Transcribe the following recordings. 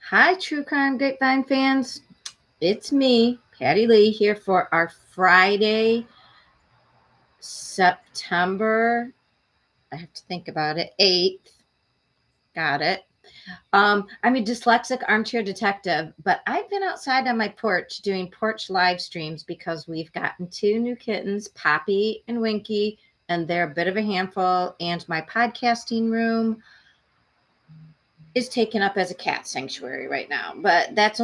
Hi, True Crime Grapevine fans. It's me, Patty Lee, here for our Friday, September, I have to think about it, 8th. Got it. I'm a dyslexic armchair detective, but I've been outside on my porch doing porch live streams because we've gotten two new kittens, Poppy and Winky, and they're a bit of a handful. And my podcasting room is taken up as a cat sanctuary right now, but that's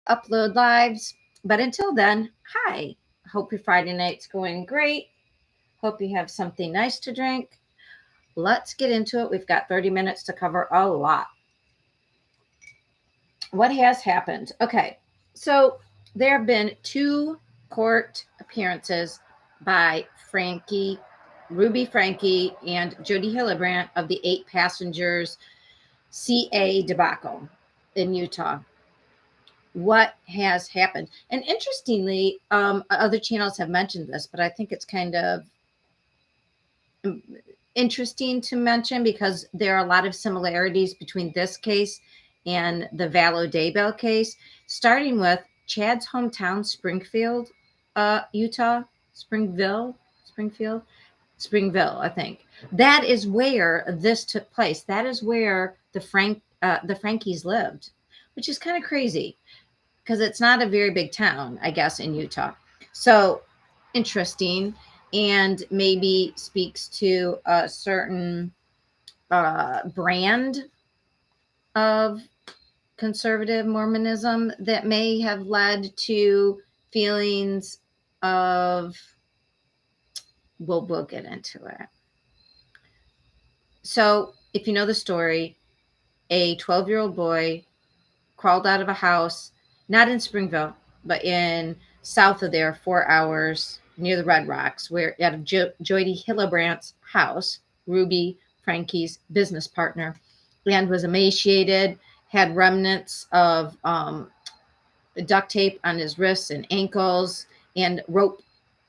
upload lives. But until then, hi. Hope your Friday night's going great. Hope you have something nice to drink. Let's get into it. We've got 30 minutes to cover a lot. What has happened? Okay, so there have been two court appearances by Ruby Frankie, and Jody Hillebrand of the 8 passengers CA debacle in Utah. What has happened? And interestingly, other channels have mentioned this, but I think it's kind of interesting to mention because there are a lot of similarities between this case and the Vallow Daybell case, starting with Chad's hometown, Springfield, Utah, Springfield, I think. That is where this took place. That is where the Frankies lived, which is kind of crazy because it's not a very big town, I guess, in Utah. So interesting, and maybe speaks to a certain brand of conservative Mormonism that may have led to feelings of, we'll get into it. So if you know the story, a 12-year-old boy crawled out of a house, not in Springville, but in south of there, 4 hours near the Red Rocks, where out of Jody Hillebrandt's house, Ruby Frankie's business partner, and was emaciated, had remnants of duct tape on his wrists and ankles, and rope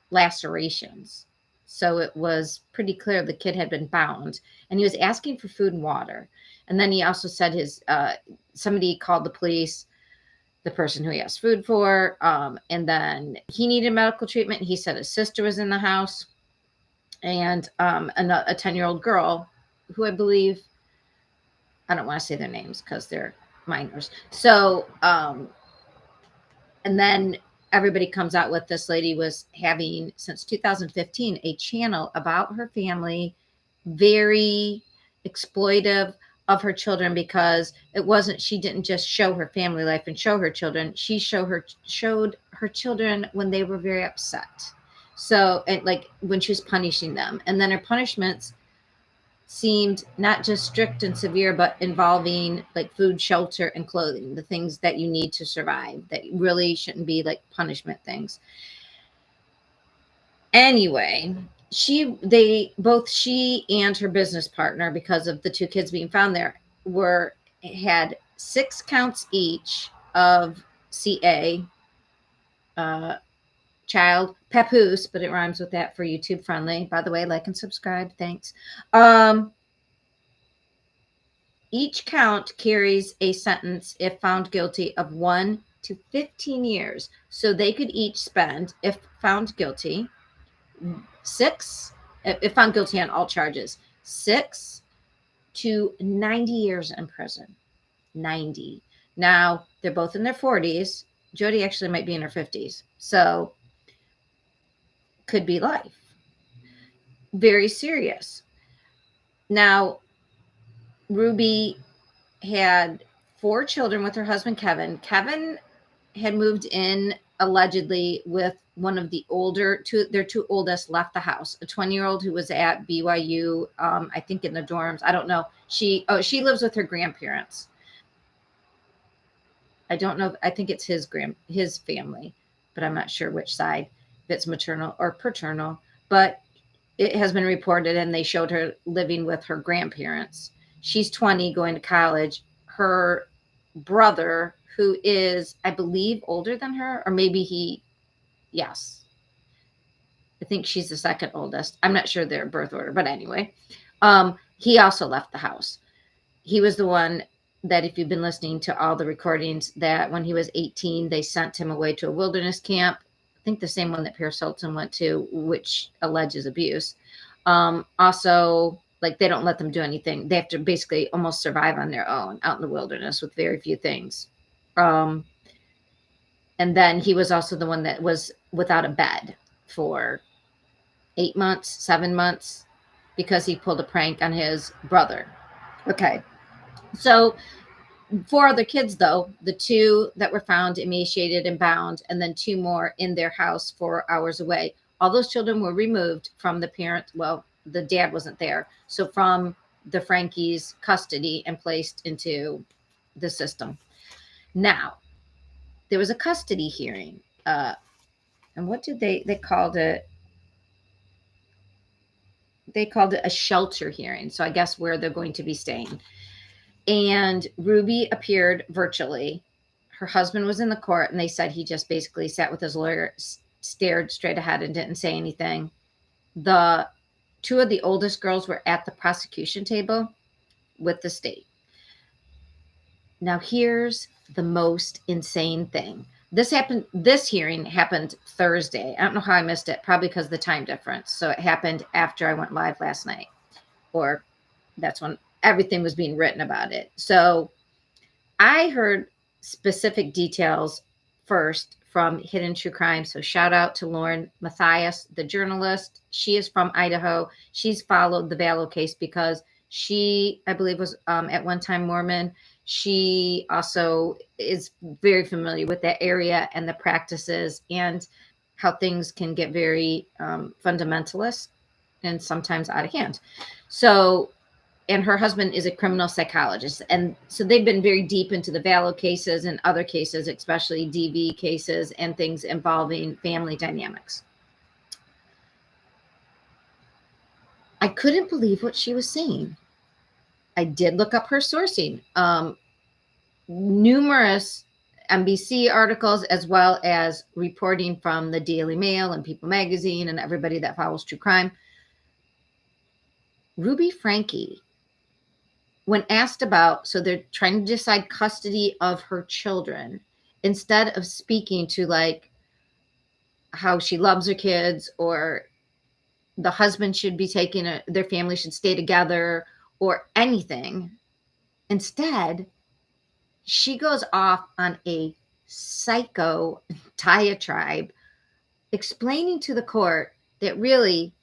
lacerations. So it was pretty clear the kid had been bound, and he was asking for food and water. And then he also said somebody called the police, the person who he asked food for, and then he needed medical treatment. He said his sister was in the house, and a 10-year-old girl who I believe, I don't want to say their names because they're minors. So, and then everybody comes out with this lady was having, since 2015, a channel about her family, very exploitive of her children, because she didn't just show her family life and show her children. She showed her children when they were very upset. So, and like when she was punishing them, and then her punishments seemed not just strict and severe, but involving like food, shelter, and clothing, the things that you need to survive, that really shouldn't be like punishment things. Anyway, she and her business partner, because of the two kids being found there, had 6 counts each of CA, child papoose, but it rhymes with that for YouTube friendly. By the way, like and subscribe. Thanks. Each count carries a sentence, if found guilty, of 1 to 15 years. So they could each spend, if found guilty, if found guilty on all charges, 6 to 90 years in prison. 90. Now, they're both in their 40s. Jody actually might be in her 50s. So, could be life. Very serious. Now, Ruby had 4 children with her husband, Kevin. Kevin had moved in allegedly with one of the their two oldest left the house, a 20-year-old who was at BYU, I think in the dorms. I don't know. She lives with her grandparents. I don't know. I think it's his family, but I'm not sure which side, if it's maternal or paternal. But it has been reported, and they showed her living with her grandparents. She's 20, going to college. Her brother, who is, I believe, older than her, or maybe yes. I think she's the second oldest. I'm not sure their birth order, but anyway, he also left the house. He was the one that if you've been listening to all the recordings, that when he was 18, they sent him away to a wilderness camp. I think the same one that Paris Hilton went to, which alleges abuse. Also, like, they don't let them do anything. They have to basically almost survive on their own out in the wilderness with very few things. And then he was also the one that was without a bed for 8 months, 7 months, because he pulled a prank on his brother. Okay. So 4 other kids, though, the 2 that were found emaciated and bound, and then 2 more in their house 4 hours away. All those children were removed from the parent. Well, the dad wasn't there. So from the Frankies' custody and placed into the system. Now, there was a custody hearing. And what did they called it? They called it a shelter hearing. So I guess where they're going to be staying. And Ruby appeared virtually. Her husband was in the court, and they said he just basically sat with his lawyer, stared straight ahead, and didn't say anything. The 2 of the oldest girls were at the prosecution table with the state. Now, here's the most insane thing. This hearing happened Thursday. I don't know how I missed it, probably because of the time difference. So it happened after I went live last night, or that's when everything was being written about it. So I heard specific details first from Hidden True Crime. So shout out to Lauren Matthias, the journalist. She is from Idaho. She's followed the Vallow case because she, I believe, was at one time Mormon. She also is very familiar with that area and the practices and how things can get very fundamentalist and sometimes out of hand. So, and her husband is a criminal psychologist. And so they've been very deep into the Vallow cases and other cases, especially DV cases and things involving family dynamics. I couldn't believe what she was saying. I did look up her sourcing. Numerous NBC articles, as well as reporting from the Daily Mail and People Magazine and everybody that follows true crime. Ruby Franke, when asked about, so they're trying to decide custody of her children, instead of speaking to like how she loves her kids, or the husband should be taken, their family should stay together, or anything, instead she goes off on a psycho diatribe explaining to the court that really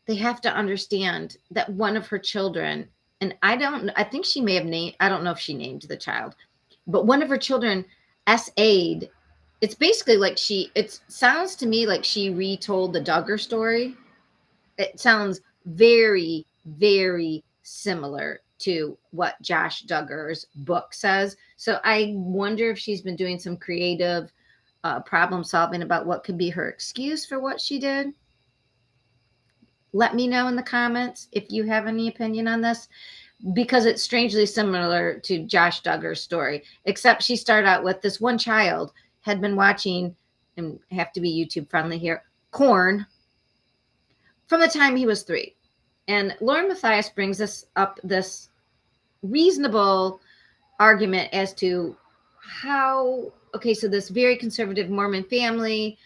they have to understand that one of her children, and I think she may have named, I don't know if she named the child, but one of her children SA'd. It's basically like it sounds to me like she retold the Duggar story. It sounds very, very similar to what Josh Duggar's book says. So I wonder if she's been doing some creative problem solving about what could be her excuse for what she did. Let me know in the comments if you have any opinion on this, because it's strangely similar to Josh Duggar's story, except she started out with this one child had been watching, and have to be YouTube friendly here, Korn from the time he was 3. And Lauren Matthias brings this reasonable argument as to how, okay, so this very conservative Mormon family,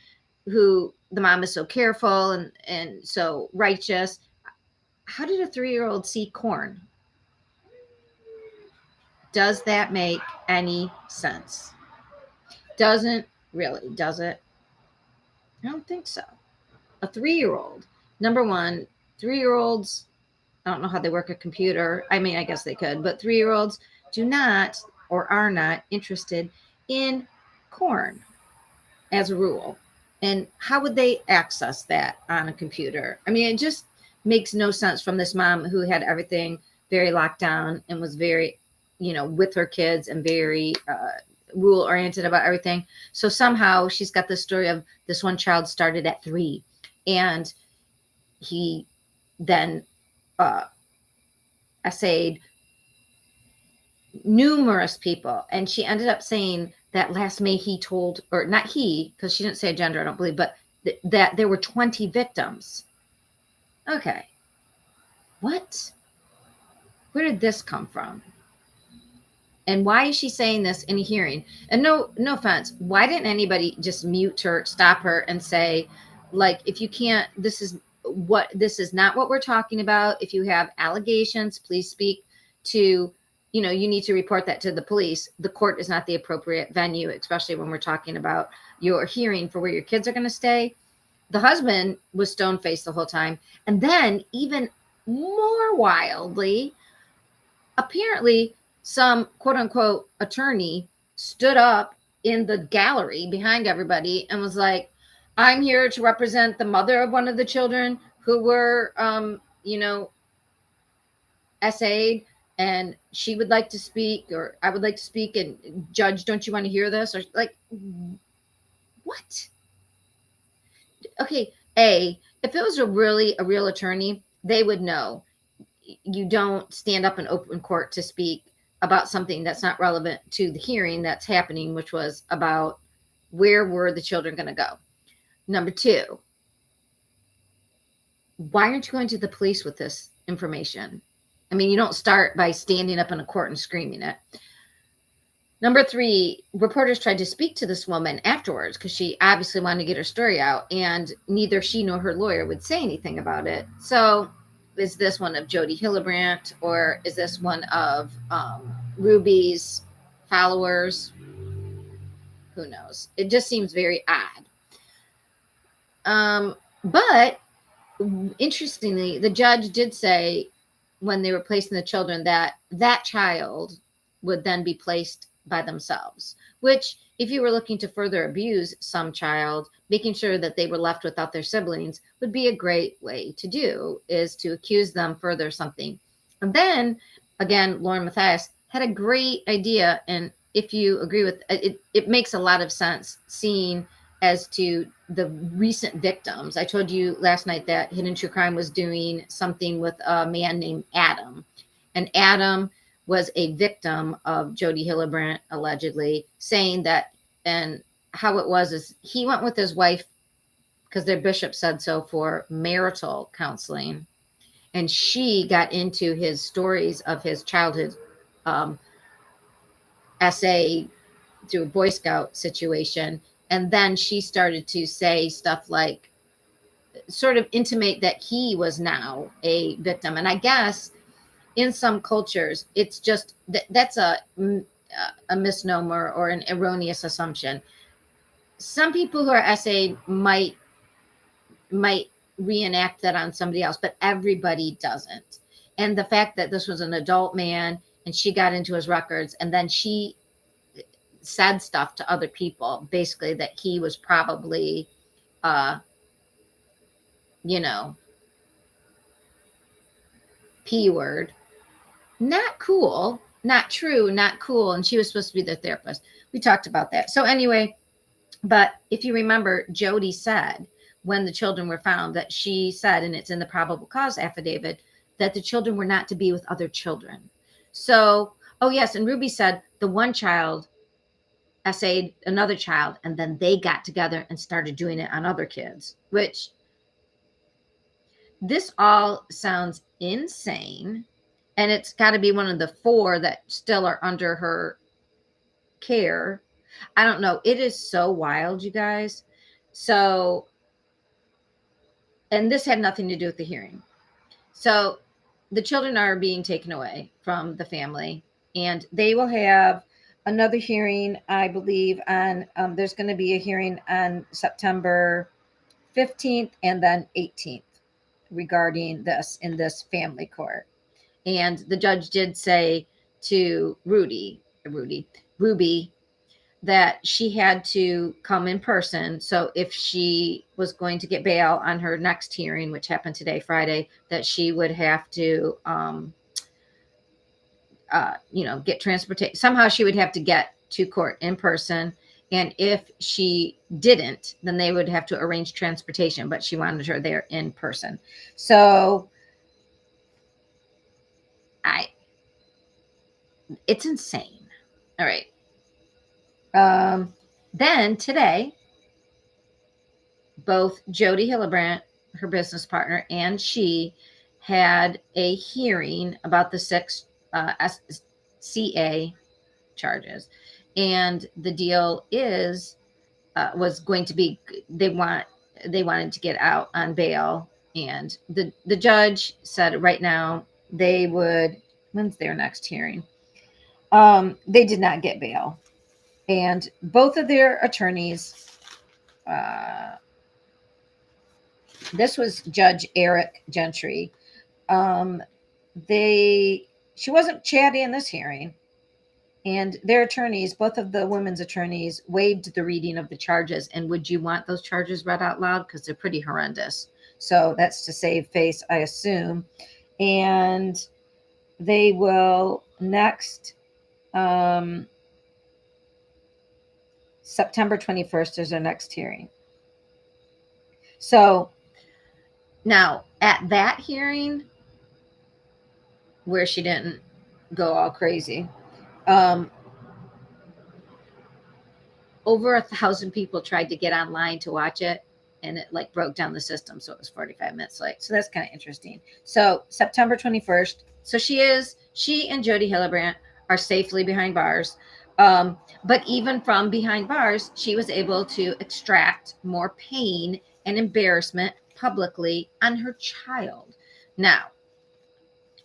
who the mom is so careful and so righteous, how did a 3-year-old see Korn? Does that make any sense? Doesn't really, does it? I don't think so. A 3-year-old, number one, 3-year-olds, I don't know how they work a computer. I mean, I guess they could, but 3-year-olds do not or are not interested in Korn as a rule. And how would they access that on a computer? I mean, it just makes no sense from this mom who had everything very locked down and was very, with her kids and very rule oriented about everything. So somehow she's got this story of this one child started at 3, and he then essayed numerous people. And she ended up saying that last May he told, or not he, because she didn't say a gender, I don't believe, but that there were 20 victims. Okay. What? Where did this come from? And why is she saying this in a hearing? And no offense, why didn't anybody just mute her, stop her, and say, like, if you can't, this is not what we're talking about. If you have allegations, please speak to, you know, you need to report that to the police. The court is not the appropriate venue, especially when we're talking about your hearing for where your kids are going to stay. The husband was stone faced the whole time. And then, even more wildly, apparently some quote unquote attorney stood up in the gallery behind everybody and was like, I'm here to represent the mother of one of the children who were, essayed, and she would like to speak, or I would like to speak, and judge, don't you want to hear this? Or like, what? Okay, if it was a real attorney, they would know you don't stand up in open court to speak about something that's not relevant to the hearing that's happening, which was about where were the children going to go. Number two, why aren't you going to the police with this information? I mean, you don't start by standing up in a court and screaming it. Number three, reporters tried to speak to this woman afterwards because she obviously wanted to get her story out, and neither she nor her lawyer would say anything about it. So is this one of Jodi Hillebrand, or is this one of Ruby's followers? Who knows? It just seems very odd. But interestingly, the judge did say when they were placing the children that that child would then be placed by themselves, which, if you were looking to further abuse some child, making sure that they were left without their siblings would be a great way to do, is to accuse them further of something. And then again, Lauren Matthias had a great idea, and if you agree with it, it makes a lot of sense seeing as to the recent victims. I told you last night that Hidden True Crime was doing something with a man named Adam, and Adam was a victim of Jodi Hillebrand, allegedly, saying that, and how it was is he went with his wife because their bishop said so for marital counseling, and she got into his stories of his childhood essay through a Boy Scout situation, and then she started to say stuff like, sort of intimate that he was now a victim. And I guess in some cultures, it's just that's a misnomer or an erroneous assumption. Some people who are essayed might reenact that on somebody else, but everybody doesn't. And the fact that this was an adult man and she got into his records, and then she said stuff to other people, basically that he was probably, P word. Not cool, not true, not cool. And she was supposed to be the therapist. We talked about that. So anyway, but if you remember, Jodi said when the children were found that she said, and it's in the probable cause affidavit, that the children were not to be with other children. So, oh yes, and Ruby said the one child essayed another child, and then they got together and started doing it on other kids, which this all sounds insane. And it's got to be one of the four that still are under her care. I don't know. It is so wild, you guys. So, and this had nothing to do with the hearing. So the children are being taken away from the family, and they will have another hearing, I believe, on there's going to be a hearing on September 15th and then 18th regarding this in this family court. And the judge did say to Ruby, that she had to come in person. So if she was going to get bail on her next hearing, which happened today, Friday, that she would have to, get transportation. Somehow she would have to get to court in person. And if she didn't, then they would have to arrange transportation, but she wanted her there in person. So it's insane. All right. Then today, both Jodi Hillebrand, her business partner, and she had a hearing about the 6 CA charges. And the deal is was going to be they wanted to get out on bail, and the judge said right now they would. When's their next hearing? They did not get bail, and both of their attorneys. This was Judge Eric Gentry. Um, she wasn't chatty in this hearing, and their attorneys, both of the women's attorneys, waived the reading of the charges. And would you want those charges read out loud? Because they're pretty horrendous. So that's to save face, I assume. And they will next September 21st is their next hearing. So now at that hearing, where she didn't go all crazy, over 1,000 people tried to get online to watch it, and it like broke down the system, so it was 45 minutes late. So that's kind of interesting. So September 21st. So she and Jody Hillebrand are safely behind bars. But even from behind bars, she was able to extract more pain and embarrassment publicly on her child. Now,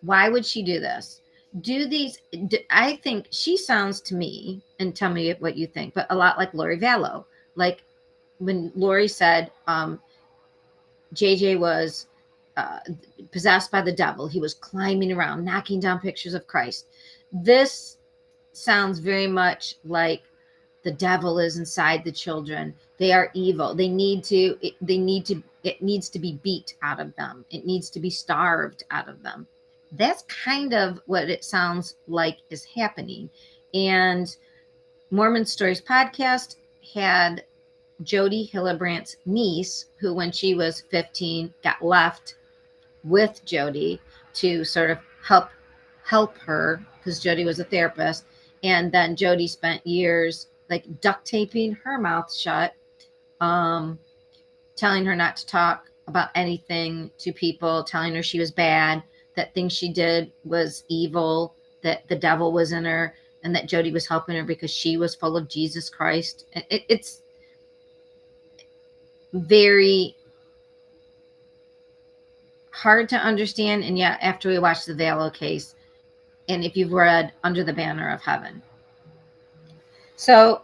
why would she do this? I think she sounds to me, and tell me what you think, but a lot like Lori Vallow. Like when Lori said JJ was possessed by the devil, he was climbing around, knocking down pictures of Christ. This sounds very much like the devil is inside the children. They are evil. It needs to be beat out of them. It needs to be starved out of them. That's kind of what it sounds like is happening. And Mormon Stories podcast had Jody Hillebrandt's niece, who when she was 15 got left with Jody to sort of help her, because Jody was a therapist. And then Jody spent years like duct taping her mouth shut, telling her not to talk about anything to people, telling her she was bad, that things she did was evil, that the devil was in her, and that Jody was helping her because she was full of Jesus Christ. It's very hard to understand. And yet, after we watched the Vallow case, and if you've read Under the Banner of Heaven. So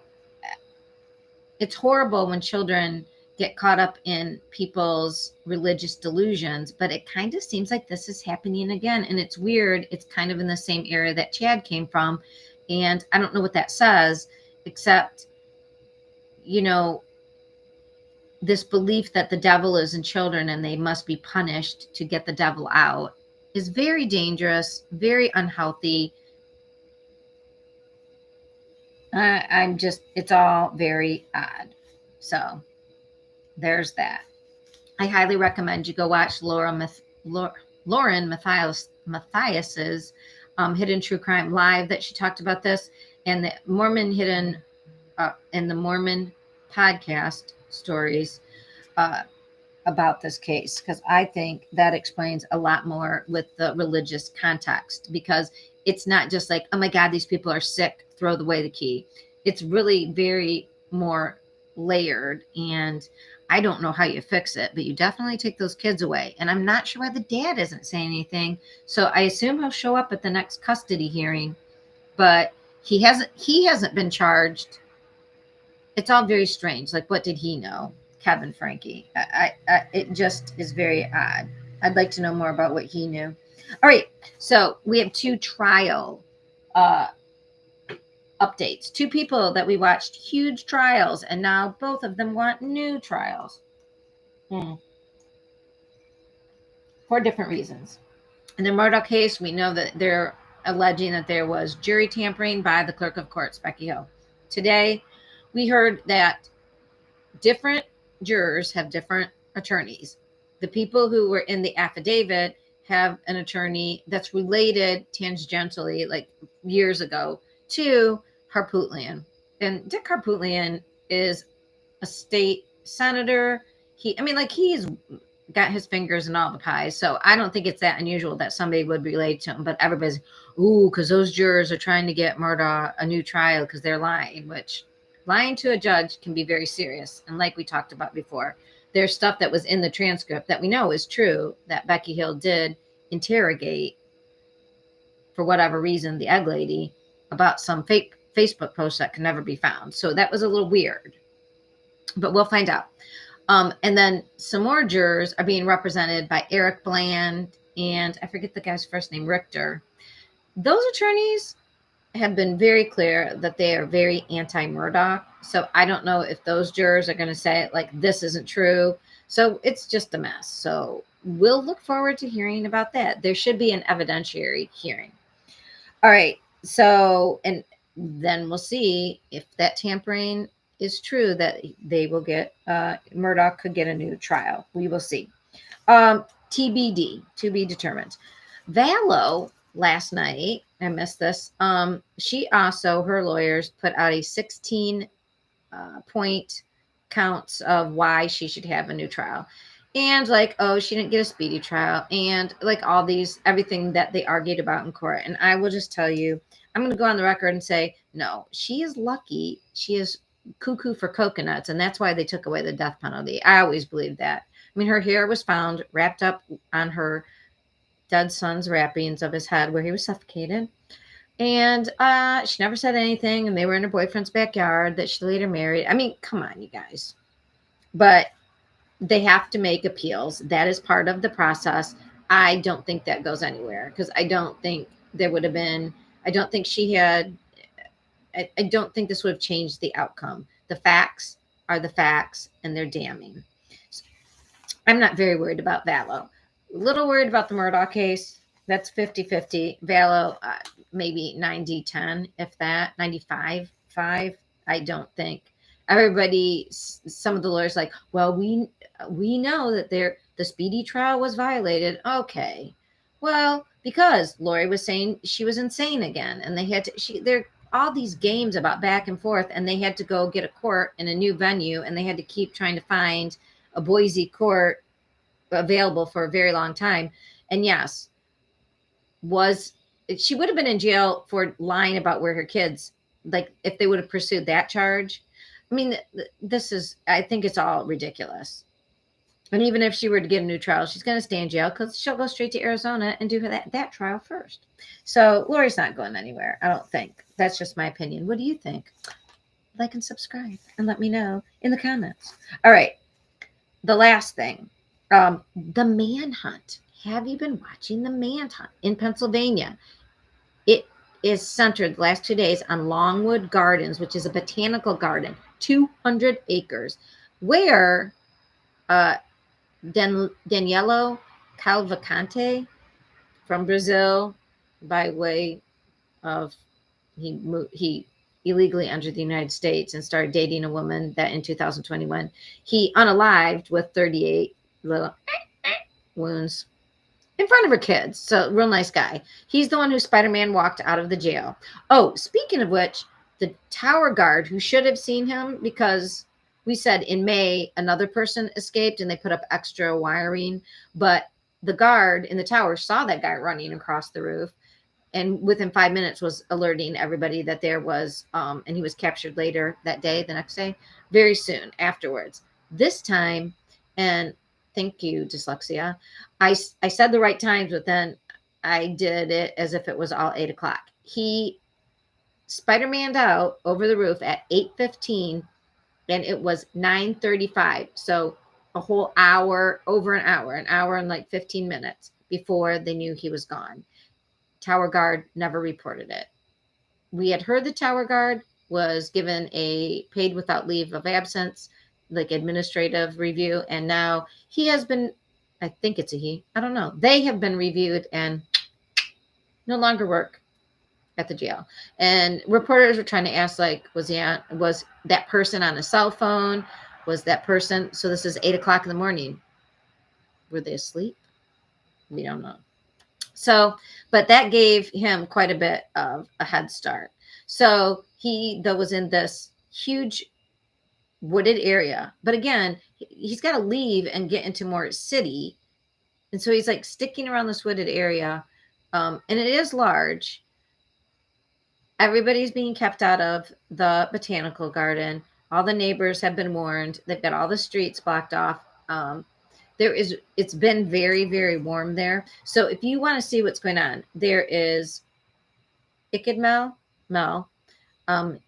it's horrible when children get caught up in people's religious delusions, but it kind of seems like this is happening again. And it's weird. It's kind of in the same area that Chad came from. And I don't know what that says, except, this belief that the devil is in children and they must be punished to get the devil out is very dangerous, very unhealthy. It's all very odd. So there's that. I highly recommend you go watch Lauren Matthias's Hidden True Crime Live that she talked about this, and the Mormon Hidden and the Mormon podcast stories about this case, because I think that explains a lot more with the religious context, because it's not just like, oh my God, these people are sick, throw away the key. It's really very more layered, and I don't know how you fix it, but you definitely take those kids away. And I'm not sure why the dad isn't saying anything. So I assume he'll show up at the next custody hearing, but he hasn't been charged. It's all very strange. Like, what did he know? Kevin Franke. It just is very odd. I'd like to know more about what he knew. All right. So we have two trial updates. Two people that we watched huge trials, and now both of them want new trials. For different reasons. In the Murdoch case, we know that they're alleging that there was jury tampering by the clerk of courts, Becky Hill. Today, we heard that different jurors have different attorneys. The people who were in the affidavit have an attorney that's related tangentially, like years ago, to Harpootlian. And Dick Harpootlian is a state senator. He's got his fingers in all the pies. So I don't think it's that unusual that somebody would relate to him. But everybody's, ooh, because those jurors are trying to get Murdaugh a new trial because they're lying, which lying to a judge can be very serious. And like we talked about before, there's stuff that was in the transcript that we know is true that Becky Hill did interrogate, for whatever reason, the egg lady about some fake Facebook posts that can never be found. So that was a little weird, but we'll find out. And then some more jurors are being represented by Eric Bland and I forget the guy's first name, Richter. Those attorneys have been very clear that they are very anti-Murdaugh. So I don't know if those jurors are going to say like this isn't true. So it's just a mess. So we'll look forward to hearing about that. There should be an evidentiary hearing. All right. So, and then we'll see if that tampering is true that they will get, Murdaugh could get a new trial. We will see. TBD, to be determined. Vallow last night, I missed this. She also, her lawyers put out a 16 point counts of why she should have a new trial. And like, oh, she didn't get a speedy trial, and like all these, everything that they argued about in court. And I will just tell you, I'm going to go on the record and say, no, she is lucky. She is cuckoo for coconuts, and that's why they took away the death penalty. I always believed that. I mean, her hair was found wrapped up on her dead son's wrappings of his head where he was suffocated. And she never said anything, and they were in her boyfriend's backyard that she later married. I mean, come on, you guys. But they have to make appeals. That is part of the process. I don't think that goes anywhere because I don't think there would have been, I don't think she had, I don't think this would have changed the outcome. The facts are the facts and they're damning. So I'm not very worried about Vallow. A little worried about the Murdaugh case. That's 50-50. Vallow, maybe 90-10, if that, 95-5. I don't think. Everybody, some of the lawyers like, well, we know that the speedy trial was violated. Okay. Well, because Lori was saying she was insane again, and they had to, there all these games about back and forth, and they had to go get a court in a new venue, and they had to keep trying to find a Boise court available for a very long time. And yes, she would have been in jail for lying about where her kids, like if they would have pursued that charge. I mean, this is, I think it's all ridiculous. And even if she were to get a new trial, she's going to stay in jail because she'll go straight to Arizona and do that trial first. So Lori's not going anywhere, I don't think. That's just my opinion. What do you think? Like and subscribe and let me know in the comments. All right. The last thing, the manhunt. Have you been watching the manhunt in Pennsylvania? It is centered the last 2 days on Longwood Gardens, which is a botanical garden, 200 acres, where Danilo Cavalcante from Brazil, by way of he illegally entered the United States and started dating a woman that in 2021 he unalived with 38 little wounds in front of her kids. So real nice guy. He's the one who Spider-Man walked out of the jail. Oh, speaking of which, the tower guard who should have seen him, because we said in May another person escaped and they put up extra wiring, but the guard in the tower saw that guy running across the roof and within 5 minutes was alerting everybody that there was, and he was captured later that day, the next day, very soon afterwards. This time, and thank you, dyslexia, I said the right times, but then I did it as if it was all 8 o'clock. He Spider-Man'd out over the roof at 8:15, and it was 9:35. So a whole hour, over an hour and like 15 minutes before they knew he was gone. Tower guard never reported it. We had heard the tower guard was given a paid without leave of absence, like administrative review, and now he has been, I think it's a he, I don't know. They have been reviewed and no longer work at the jail. And reporters were trying to ask, like, was that person on a cell phone? Was that person? So this is 8 o'clock in the morning. Were they asleep? We don't know. So, but that gave him quite a bit of a head start. So he, though, was in this huge wooded area. But again, he's got to leave and get into more city. And so he's like sticking around this wooded area. And it is large. Everybody's being kept out of the botanical garden. All the neighbors have been warned. They've got all the streets blocked off. It's been very, very warm there. So if you want to see what's going on, there is Mel.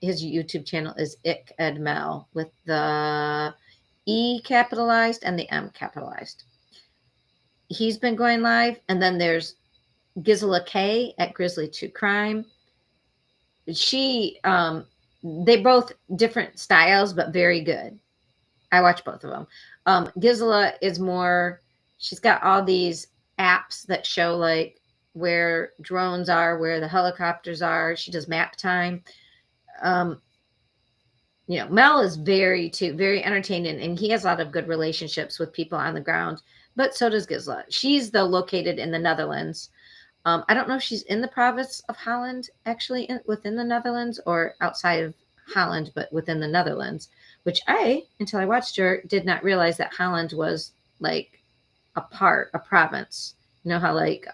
His YouTube channel is Mel with the E capitalized and the M capitalized. He's been going live. And then there's Gisela K at Grizzly True Crime. They both different styles, but very good. I watch both of them. Gisela is more, she's got all these apps that show like where drones are, where the helicopters are. She does map time. Mel is very entertaining, and he has a lot of good relationships with people on the ground, but so does Gisela. She's though located in the Netherlands. I don't know if she's in the province of Holland, actually within the Netherlands, or outside of Holland, but within the Netherlands, which until I watched her, did not realize that Holland was like a province. You know how like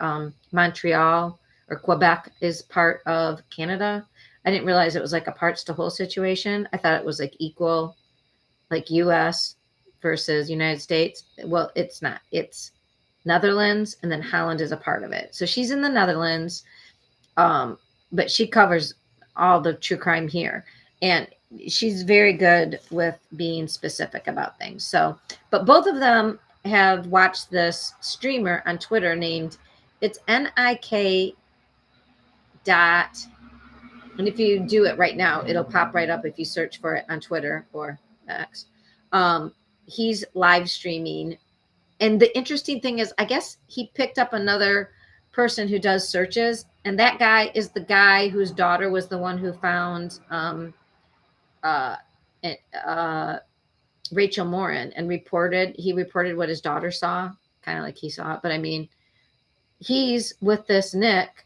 Montreal or Quebec is part of Canada? I didn't realize it was like a parts to whole situation. I thought it was like equal, like US versus United States. Well, it's not. It's Netherlands, and then Holland is a part of it. So she's in the Netherlands, but she covers all the true crime here. And she's very good with being specific about things. So, but both of them have watched this streamer on Twitter named, it's NIK dot, and if you do it right now, it'll pop right up if you search for it on Twitter or X. He's live streaming. And the interesting thing is, I guess he picked up another person who does searches. And that guy is the guy whose daughter was the one who found Rachel Morin and he reported what his daughter saw, kind of like he saw it. But I mean, he's with this Nick,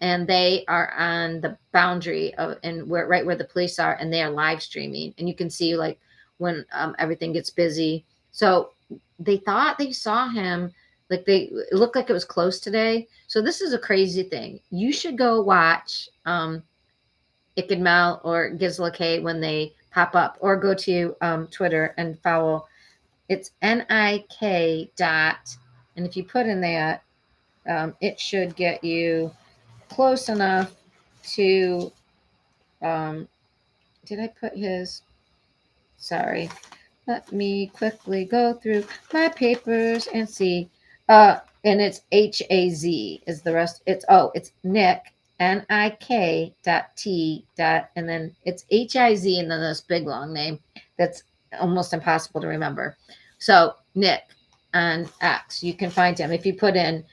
and they are on the boundary of, and right where the police are, and they are live streaming, and you can see like when everything gets busy. So they thought they saw him, like it looked like it was close today. So this is a crazy thing. You should go watch Mel or Gisela K when they pop up, or go to Twitter and follow. It's NIK dot, and if you put in that, it should get you close enough to, did I put his, sorry, let me quickly go through my papers and see, and it's HAZ is the rest. It's Nick, NIK dot T dot, and then it's HIZ, and then this big long name that's almost impossible to remember. So Nick on X, you can find him if you put in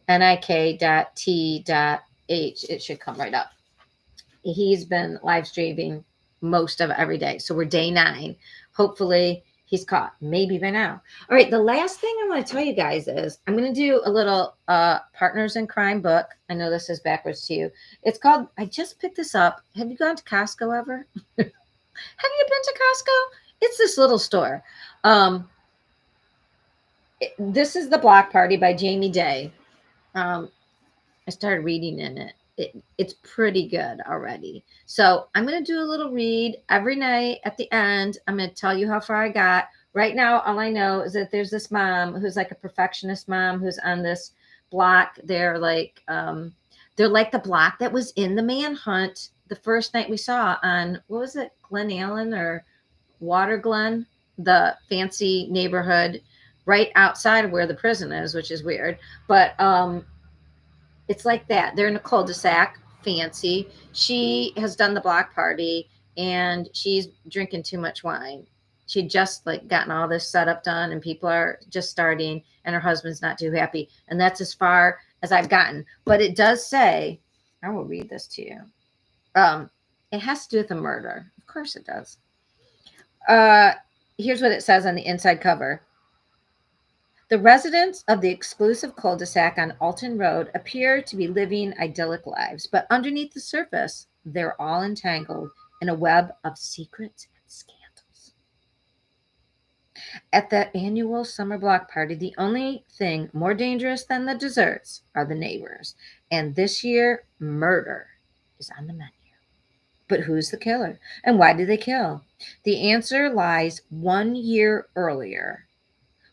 NIK dot T dot H, it should come right up. He's been live streaming most of every day. So we're day 9. Hopefully he's caught, maybe by now. All right. The last thing I want to tell you guys is I'm going to do a little Partners in Crime book. I know this is backwards to you. It's called, I just picked this up. Have you gone to Costco ever? Have you been to Costco? It's this little store. This is The Block Party by Jamie Day. I started reading in it. It's pretty good already. So I'm going to do a little read every night. At the end, I'm going to tell you how far I got. Right now, all I know is that there's this mom who's like a perfectionist mom who's on this block. They're like the block that was in the manhunt the first night we saw on, what was it, Glen Allen or Water Glen, the fancy neighborhood right outside of where the prison is, which is weird. But it's like that. They're in a cul-de-sac, fancy. She has done the block party, and she's drinking too much wine. She just like gotten all this setup done, and people are just starting, and her husband's not too happy. And that's as far as I've gotten. But it does say, I will read this to you. It has to do with a murder. Of course it does. Here's what it says on the inside cover. The residents of the exclusive cul-de-sac on Alton Road appear to be living idyllic lives, but underneath the surface, they're all entangled in a web of secrets and scandals. At the annual summer block party, the only thing more dangerous than the desserts are the neighbors. And this year, murder is on the menu. But who's the killer? And why did they kill? The answer lies 1 year earlier,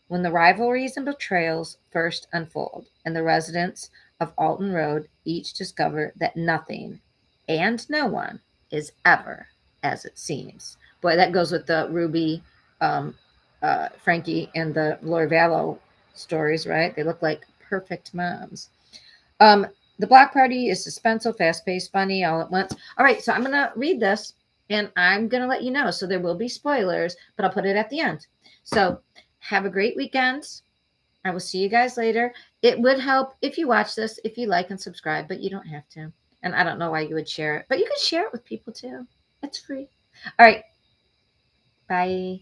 when the rivalries and betrayals first unfold, and the residents of Alton Road each discover that nothing and no one is ever as it seems. Boy, that goes with the Ruby, um, Frankie, and the Lorvallo stories, right? They look like perfect moms. Um, the block party is suspenseful, fast paced, funny all at once. All right, so I'm going to read this and I'm going to let you know. So there will be spoilers, but I'll put it at the end. So have a great weekend. I will see you guys later. It would help if you watch this, if you like and subscribe, but you don't have to. And I don't know why you would share it, but you can share it with people too. It's free. All right. Bye.